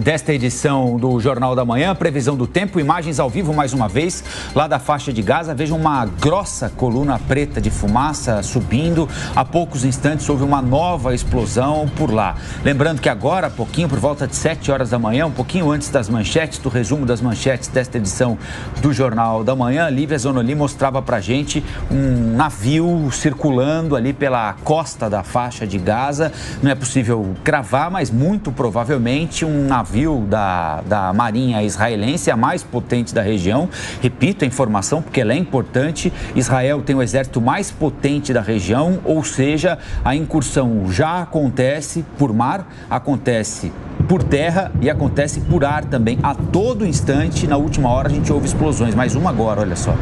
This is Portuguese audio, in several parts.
desta edição do Jornal da Manhã, previsão do tempo, imagens ao vivo mais uma vez, lá da faixa de Gaza. Vejam uma grossa coluna preta de fumaça subindo. Há poucos instantes houve uma nova explosão por lá. Lembrando que agora, há pouquinho, por volta de 7 horas da manhã, um pouquinho antes das manchetes, do resumo das manchetes desta edição do Jornal da Manhã, Lívia Zonoli mostrava pra gente um navio circulando ali pela costa da faixa de Gaza. Não é possível cravar, mas muito provavelmente um navio da Marinha israelense, a mais potente da região. Repito a informação porque ela é importante. Israel tem o exército mais potente da região, ou seja, a incursão já acontece por mar, acontece por terra e acontece por ar também. A todo instante, na última hora, a gente ouve explosões. Mais uma agora, olha só.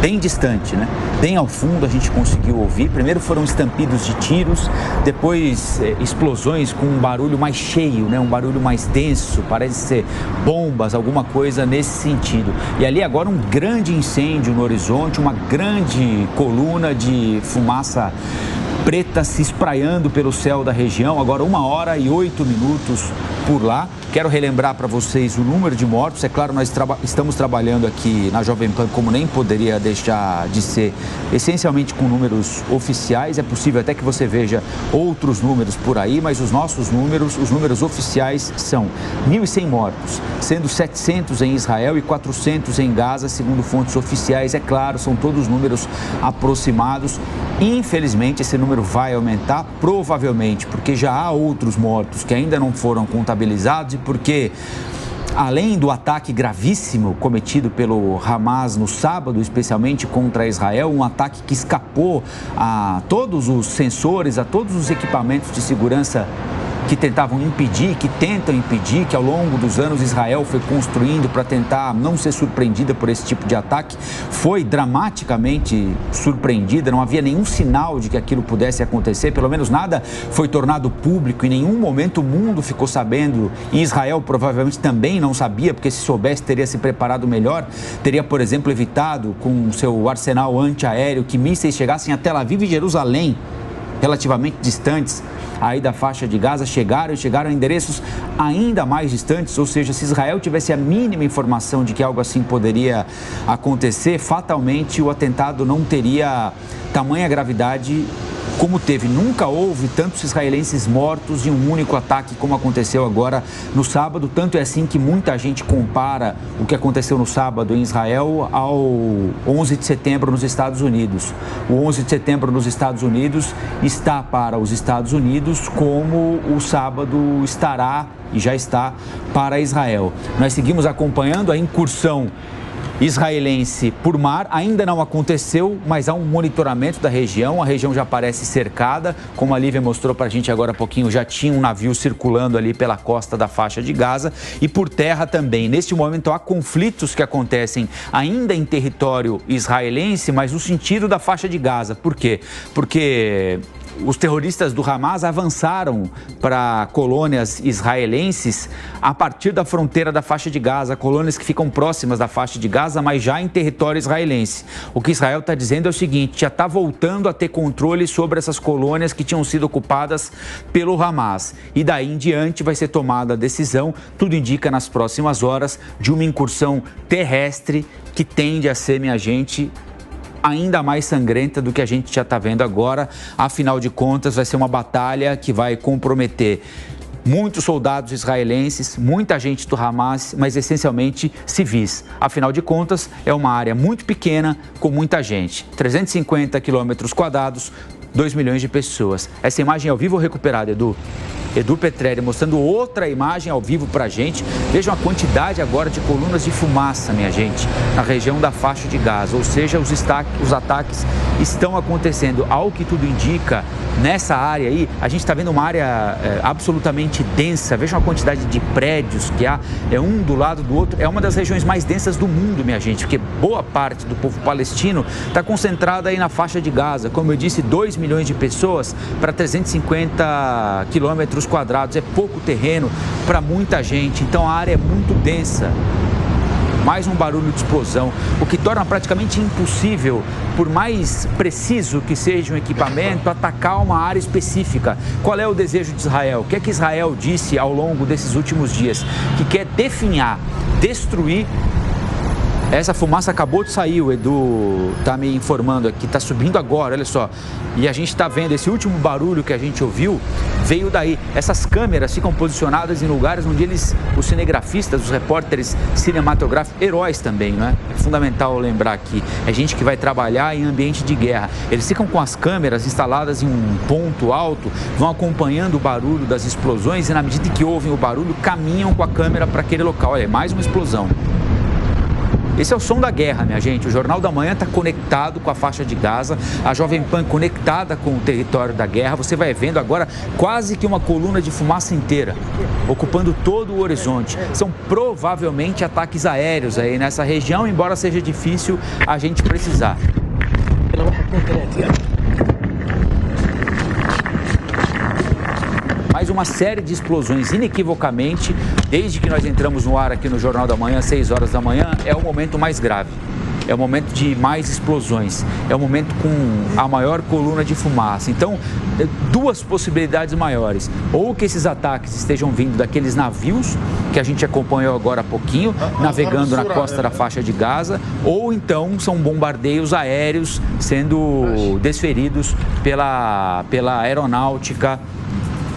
Bem distante, né? Bem ao fundo a gente conseguiu ouvir. Primeiro foram estampidos de tiros, depois explosões com um barulho mais cheio, né? Um barulho mais denso, parece ser bombas, alguma coisa nesse sentido. E ali agora um grande incêndio no horizonte, uma grande coluna de fumaça preta se espraiando pelo céu da região. Agora 1h08 por lá. Quero relembrar para vocês o número de mortos. É claro, nós estamos trabalhando aqui na Jovem Pan, como nem poderia deixar de ser, essencialmente com números oficiais. É possível até que você veja outros números por aí, mas os nossos números, os números oficiais são 1.100 mortos, sendo 700 em Israel e 400 em Gaza, segundo fontes oficiais. É claro, são todos números aproximados. Infelizmente, esse número vai aumentar, provavelmente porque já há outros mortos que ainda não foram contabilizados e porque, além do ataque gravíssimo cometido pelo Hamas no sábado, especialmente contra Israel, um ataque que escapou a todos os sensores, a todos os equipamentos de segurança que tentavam impedir, que tentam impedir, que ao longo dos anos Israel foi construindo para tentar não ser surpreendida por esse tipo de ataque, foi dramaticamente surpreendida, não havia nenhum sinal de que aquilo pudesse acontecer, pelo menos nada foi tornado público, em nenhum momento o mundo ficou sabendo, e Israel provavelmente também não sabia, porque se soubesse teria se preparado melhor, teria, por exemplo, evitado com seu arsenal antiaéreo que mísseis chegassem a Tel Aviv e Jerusalém, relativamente distantes aí da faixa de Gaza, chegaram a endereços ainda mais distantes, ou seja, se Israel tivesse a mínima informação de que algo assim poderia acontecer, fatalmente o atentado não teria tamanha gravidade como teve. Nunca houve tantos israelenses mortos em um único ataque como aconteceu agora no sábado. Tanto é assim que muita gente compara o que aconteceu no sábado em Israel ao 11 de setembro nos Estados Unidos. O 11 de setembro nos Estados Unidos está para os Estados Unidos como o sábado estará e já está para Israel. Nós seguimos acompanhando a incursão israelense por mar. Ainda não aconteceu, mas há um monitoramento da região. A região já parece cercada, como a Lívia mostrou para a gente agora há pouquinho, já tinha um navio circulando ali pela costa da faixa de Gaza e por terra também. Neste momento há conflitos que acontecem ainda em território israelense, mas no sentido da faixa de Gaza. Por quê? Porque os terroristas do Hamas avançaram para colônias israelenses a partir da fronteira da faixa de Gaza, colônias que ficam próximas da faixa de Gaza, mas já em território israelense. O que Israel está dizendo é o seguinte: já está voltando a ter controle sobre essas colônias que tinham sido ocupadas pelo Hamas. E daí em diante vai ser tomada a decisão, tudo indica nas próximas horas, de uma incursão terrestre que tende a ser, minha gente, ainda mais sangrenta do que a gente já está vendo agora. Afinal de contas, vai ser uma batalha que vai comprometer muitos soldados israelenses, muita gente do Hamas, mas essencialmente civis. Afinal de contas, é uma área muito pequena com muita gente. 350 quilômetros quadrados, 2 milhões de pessoas. Essa imagem é ao vivo ou recuperada, Edu? Edu Petrelli mostrando outra imagem ao vivo para a gente. Vejam a quantidade agora de colunas de fumaça, minha gente, na região da faixa de Gaza. Ou seja, os ataques estão acontecendo. Ao que tudo indica, nessa área aí, a gente está vendo uma área absolutamente densa. Vejam a quantidade de prédios que há, é um do lado do outro. É uma das regiões mais densas do mundo, minha gente, porque boa parte do povo palestino está concentrada aí na faixa de Gaza. Como eu disse, 2 milhões de pessoas para 350 quilômetros quadrados. É pouco terreno para muita gente, então a área é muito densa. mais um barulho de explosão, o que torna praticamente impossível, por mais preciso que seja um equipamento, atacar uma área específica. Qual é o desejo de Israel? O que é que Israel disse ao longo desses últimos dias? Que quer definhar, destruir. Essa fumaça acabou de sair, o Edu está me informando aqui, está subindo agora, olha só. E a gente está vendo, esse último barulho que a gente ouviu, veio daí. Essas câmeras ficam posicionadas em lugares onde os cinegrafistas, os repórteres cinematográficos, heróis também, não é? É fundamental lembrar aqui, é gente que vai trabalhar em ambiente de guerra. Eles ficam com as câmeras instaladas em um ponto alto, vão acompanhando o barulho das explosões e na medida que ouvem o barulho, caminham com a câmera para aquele local. Olha, é mais uma explosão. Esse é o som da guerra, minha gente. O Jornal da Manhã está conectado com a faixa de Gaza, a Jovem Pan conectada com o território da guerra. Você vai vendo agora quase que uma coluna de fumaça inteira, ocupando todo o horizonte. São provavelmente ataques aéreos aí nessa região, embora seja difícil a gente precisar. Mais uma série de explosões, inequivocamente, desde que nós entramos no ar aqui no Jornal da Manhã, às 6 horas da manhã, é o momento mais grave. É o momento de mais explosões, é o momento com a maior coluna de fumaça. Então, duas possibilidades maiores. Ou que esses ataques estejam vindo daqueles navios que a gente acompanhou agora há pouquinho, navegando na costa da faixa de Gaza, ou então são bombardeios aéreos sendo desferidos pela aeronáutica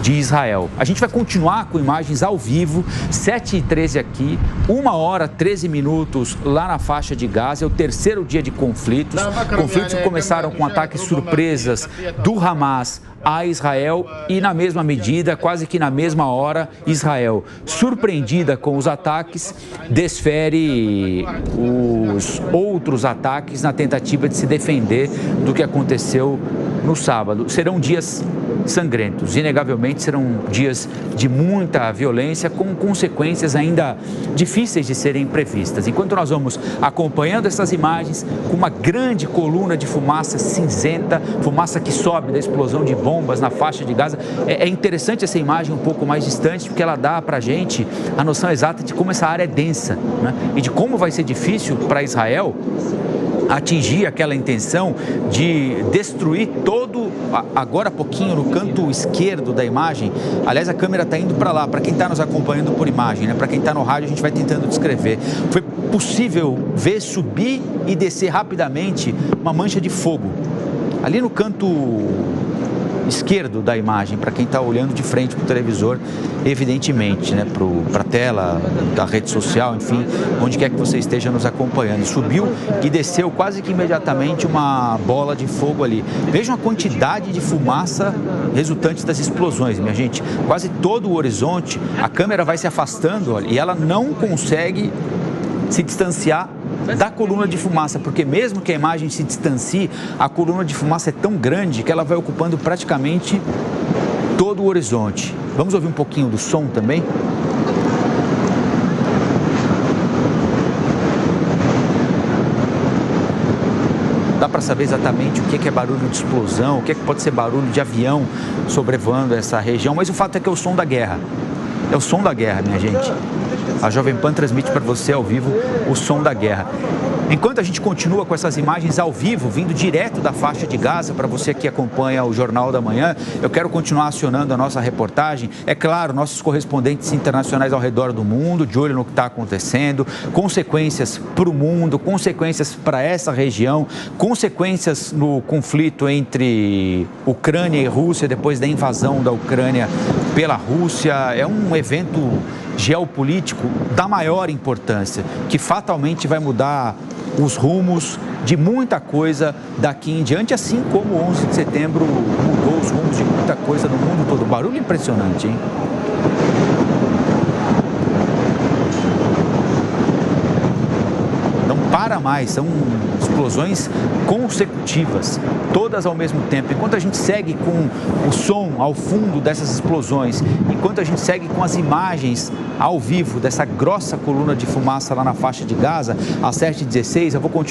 de Israel. A gente vai continuar com imagens ao vivo, 7h13 aqui, 1h13 lá na faixa de Gaza. É o terceiro dia de conflitos. Conflitos que começaram com ataques surpresas do Hamas a Israel e, na mesma medida, quase que na mesma hora, Israel, surpreendida com os ataques, desfere os outros ataques na tentativa de se defender do que aconteceu no sábado. Serão dias sangrentos, inegavelmente serão dias de muita violência, com consequências ainda difíceis de serem previstas. Enquanto nós vamos acompanhando essas imagens, com uma grande coluna de fumaça cinzenta, fumaça que sobe da explosão de bombas na faixa de Gaza, é interessante essa imagem um pouco mais distante, porque ela dá para a gente a noção exata de como essa área é densa, né? E de como vai ser difícil para Israel atingir aquela intenção de destruir todo, agora há pouquinho no canto esquerdo da imagem. Aliás, a câmera está indo para lá, para quem está nos acompanhando por imagem, né? Para quem está no rádio, a gente vai tentando descrever. Foi possível ver subir e descer rapidamente uma mancha de fogo ali no canto esquerdo da imagem, para quem está olhando de frente para o televisor, evidentemente, né, para a tela da rede social, enfim, onde quer que você esteja nos acompanhando. Subiu e desceu quase que imediatamente uma bola de fogo ali. Vejam a quantidade de fumaça resultante das explosões, minha gente. Quase todo o horizonte, a câmera vai se afastando, olha, e ela não consegue se distanciar da coluna de fumaça, porque mesmo que a imagem se distancie, a coluna de fumaça é tão grande que ela vai ocupando praticamente todo o horizonte. Vamos ouvir um pouquinho do som também? Dá para saber exatamente o que é barulho de explosão, o que pode ser barulho de avião sobrevoando essa região, mas o fato é que é o som da guerra. É o som da guerra, minha gente. A Jovem Pan transmite para você ao vivo o som da guerra. Enquanto a gente continua com essas imagens ao vivo, vindo direto da faixa de Gaza, para você que acompanha o Jornal da Manhã, eu quero continuar acionando a nossa reportagem. É claro, nossos correspondentes internacionais ao redor do mundo, de olho no que está acontecendo, consequências para o mundo, consequências para essa região, consequências no conflito entre Ucrânia e Rússia, depois da invasão da Ucrânia pela Rússia. É um evento geopolítico da maior importância, que fatalmente vai mudar os rumos de muita coisa daqui em diante, assim como o 11 de setembro mudou os rumos de muita coisa no mundo todo. Barulho impressionante, hein? Não para mais, são explosões consecutivas, todas ao mesmo tempo. Enquanto a gente segue com o som ao fundo dessas explosões, enquanto a gente segue com as imagens ao vivo dessa grossa coluna de fumaça lá na faixa de Gaza, às 7h16, eu vou continuar